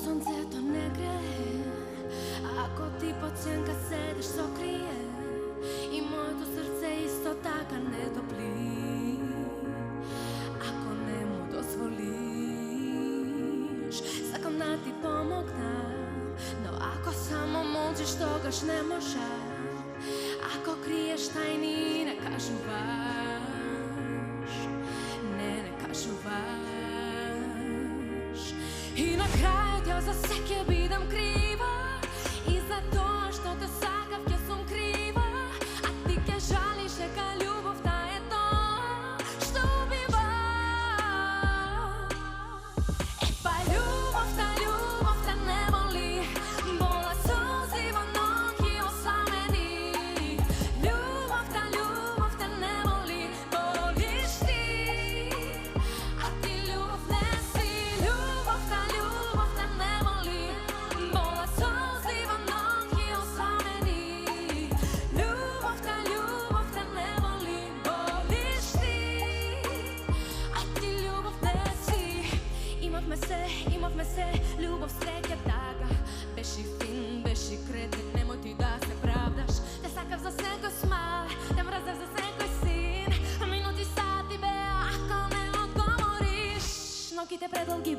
Сонцето не грее, ако ти под сянка седиш сокрие, и моето сърце исто така не топли, ако не му дозволиш. Сакам да ти помогна, но ако само молчиш, тогаш не можа. Ако криеш тајни, не кажуваш, не кажуваш. И на крајот ја за се ќе бидам крива, и за тоа што те сакав ќе сум крива, а ти ќе жалиш дека љубовта е тоа што убива. Па љубовта не воли, бола солзи во ноќи осамени. Љубовта не воли, волиш ти, а ти љубов не си. Љубовта не воли, бола солзи во ноќи осамени. Љубовта не воли, волиш ти, а ти љубов не си. Имавме се, љубов, среќа, тага. Беше фин, беше кретен, немој ти да се правдаш. Те сакав за секој смај, те мразев за секој син. Минути, сати беа, ако не одговориш. Ноќите предолги